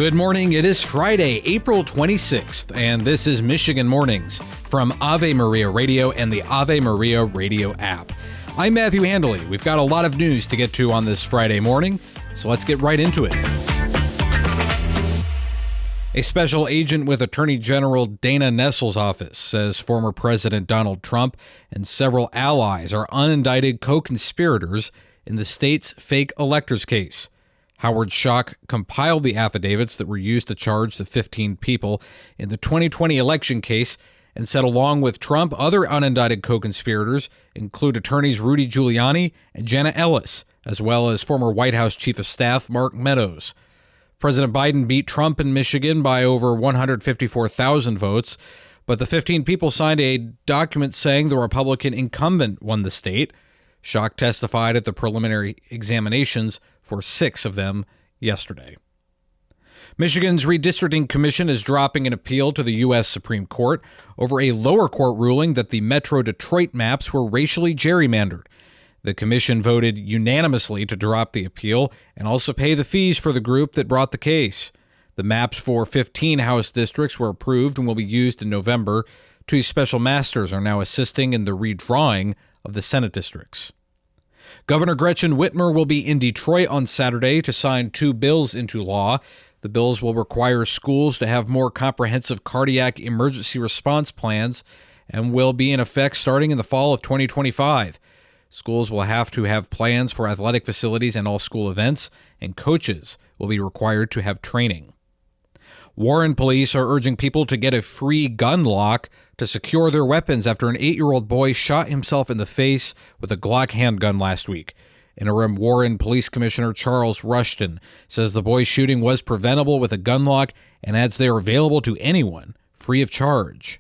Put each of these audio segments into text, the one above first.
Good morning. It is Friday, April 26th, and this is Michigan Mornings from Ave Maria Radio and the Ave Maria Radio app. I'm Matthew Handley. We've got a lot of news to get to on this Friday morning, so let's get right into it. A special agent with Attorney General Dana Nessel's office says former President Donald Trump and several allies are unindicted co-conspirators in the state's fake electors case. Howard Schock compiled the affidavits that were used to charge the 15 people in the 2020 election case and said along with Trump, other unindicted co-conspirators include attorneys Rudy Giuliani and Janet Ellis, as well as former White House Chief of Staff Mark Meadows. President Biden beat Trump in Michigan by over 154,000 votes, but the 15 people signed a document saying the Republican incumbent won the state. Schock testified at the preliminary examinations for 6 of them yesterday. Michigan's redistricting commission is dropping an appeal to the U.S. Supreme Court over a lower court ruling that the Metro Detroit maps were racially gerrymandered. The commission voted unanimously to drop the appeal and also pay the fees for the group that brought the case. The maps for 15 House districts were approved and will be used in November. 2 special masters are now assisting in the redrawing of the Senate districts. Governor Gretchen Whitmer will be in Detroit on Saturday to sign 2 bills into law. The bills will require schools to have more comprehensive cardiac emergency response plans and will be in effect starting in the fall of 2025. Schools will have to have plans for athletic facilities and all school events, and coaches will be required to have training. Warren police are urging people to get a free gun lock to secure their weapons after an 8-year-old boy shot himself in the face with a Glock handgun last week. Interim Warren Police Commissioner Charles Rushton says the boy's shooting was preventable with a gun lock and adds they are available to anyone free of charge.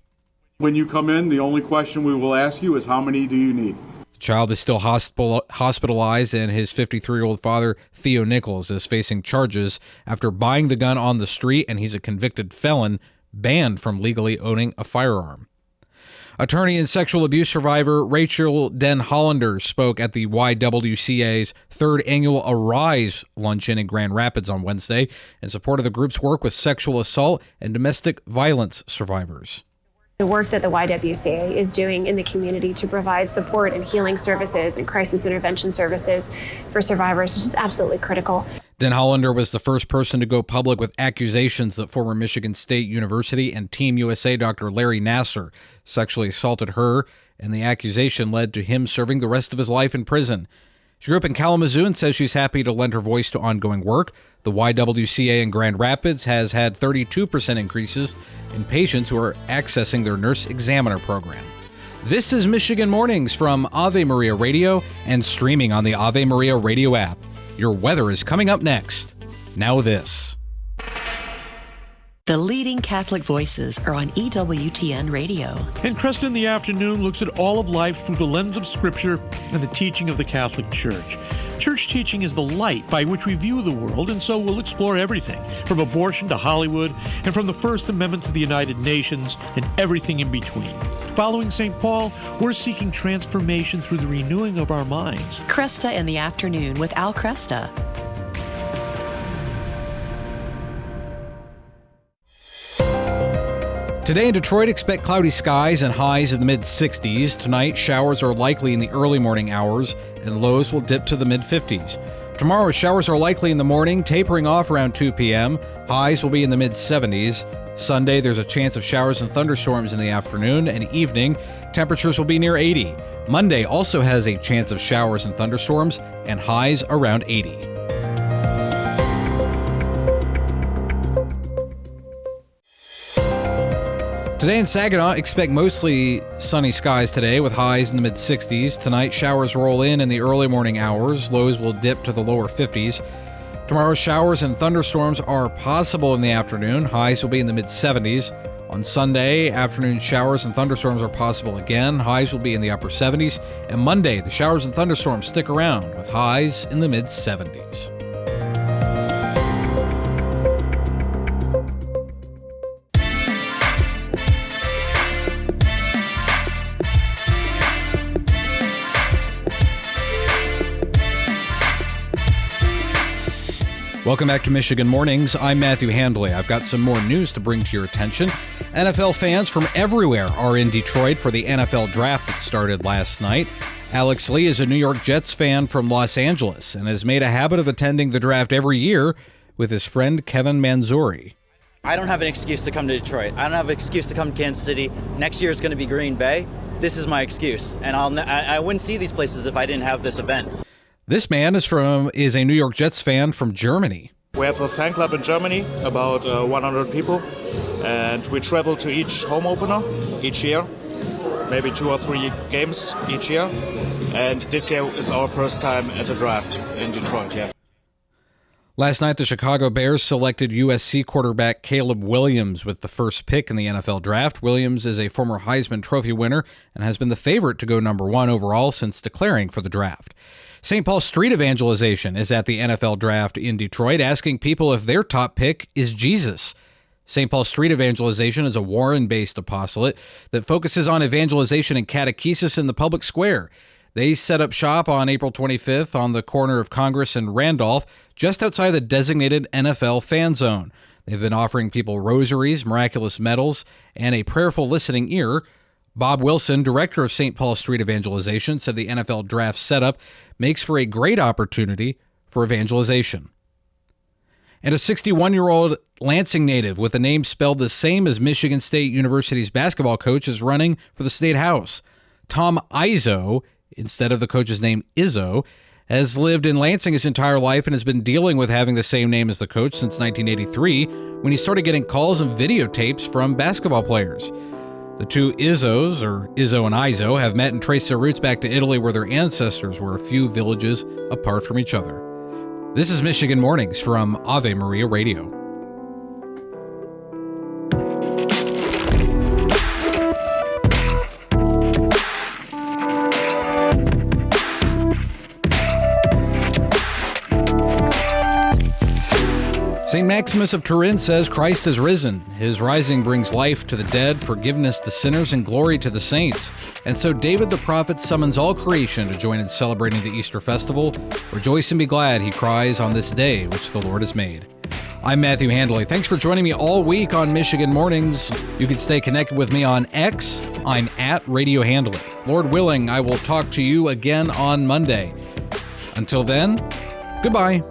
When you come in, the only question we will ask you is how many do you need? The child is still hospitalized, and his 53-year-old father, Theo Nichols, is facing charges after buying the gun on the street, and he's a convicted felon banned from legally owning a firearm. Attorney and sexual abuse survivor Rachel Den Hollander spoke at the YWCA's 3rd annual Arise luncheon in Grand Rapids on Wednesday in support of the group's work with sexual assault and domestic violence survivors. The work that the YWCA is doing in the community to provide support and healing services and crisis intervention services for survivors is just absolutely critical. Den Hollander was the first person to go public with accusations that former Michigan State University and Team USA Dr. Larry Nassar sexually assaulted her, and the accusation led to him serving the rest of his life in prison. She grew up in Kalamazoo and says she's happy to lend her voice to ongoing work. The YWCA in Grand Rapids has had 32% increases in patients who are accessing their nurse examiner program. This is Michigan Mornings from Ave Maria Radio and streaming on the Ave Maria Radio app. Your weather is coming up next. Now this. The leading Catholic voices are on EWTN Radio. And Crest in the Afternoon looks at all of life through the lens of Scripture and the teaching of the Catholic Church. Church teaching is the light by which we view the world, and so we'll explore everything, from abortion to Hollywood, and from the First Amendment to the United Nations, and everything in between. Following St. Paul, we're seeking transformation through the renewing of our minds. Cresta in the Afternoon with Al Cresta. Today in Detroit, expect cloudy skies and highs in the mid-60s. Tonight, showers are likely in the early morning hours, and lows will dip to the mid-50s. Tomorrow, showers are likely in the morning, tapering off around 2 p.m. Highs will be in the mid-70s. Sunday, there's a chance of showers and thunderstorms in the afternoon and evening. Temperatures will be near 80. Monday also has a chance of showers and thunderstorms, and highs around 80. Today in Saginaw, expect mostly sunny skies today with highs in the mid-60s. Tonight, showers roll in the early morning hours. Lows will dip to the lower 50s. Tomorrow, showers and thunderstorms are possible in the afternoon. Highs will be in the mid-70s. On Sunday, afternoon showers and thunderstorms are possible again. Highs will be in the upper 70s. And Monday, the showers and thunderstorms stick around with highs in the mid-70s. Welcome back to Michigan Mornings. I'm Matthew Handley. I've got some more news to bring to your attention. NFL fans from everywhere are in Detroit for the NFL draft that started last night. Alex Lee is a New York Jets fan from Los Angeles and has made a habit of attending the draft every year with his friend Kevin Manzouri. I don't have an excuse to come to Detroit. I don't have an excuse to come to Kansas City. Next year is going to be Green Bay. This is my excuse, and I wouldn't see these places if I didn't have this event. This man is a New York Jets fan from Germany. We have a fan club in Germany, about 100 people, and we travel to each home opener each year, maybe 2 or 3 games each year, and this year is our first time at the draft in Detroit, yeah. Last night, the Chicago Bears selected USC quarterback Caleb Williams with the first pick in the NFL draft. Williams is a former Heisman Trophy winner and has been the favorite to go number 1 overall since declaring for the draft. St. Paul Street Evangelization is at the NFL draft in Detroit, asking people if their top pick is Jesus. St. Paul Street Evangelization is a Warren-based apostolate that focuses on evangelization and catechesis in the public square. They set up shop on April 25th on the corner of Congress and Randolph, just outside the designated NFL fan zone. They've been offering people rosaries, miraculous medals, and a prayerful listening ear. Bob Wilson, director of St. Paul Street Evangelization, said the NFL draft setup makes for a great opportunity for evangelization. And a 61-year-old Lansing native with a name spelled the same as Michigan State University's basketball coach is running for the state house. Tom Izzo, instead of the coach's name Izzo, has lived in Lansing his entire life and has been dealing with having the same name as the coach since 1983, when he started getting calls and videotapes from basketball players. The two Izzos, or Izzo and Izzo, have met and traced their roots back to Italy, where their ancestors were a few villages apart from each other. This is Michigan Mornings from Ave Maria Radio. St. Maximus of Turin says Christ has risen. His rising brings life to the dead, forgiveness to sinners, and glory to the saints. And so David the prophet summons all creation to join in celebrating the Easter festival. Rejoice and be glad, he cries, on this day which the Lord has made. I'm Matthew Handley. Thanks for joining me all week on Michigan Mornings. You can stay connected with me on X. I'm at Radio Handley. Lord willing, I will talk to you again on Monday. Until then, goodbye.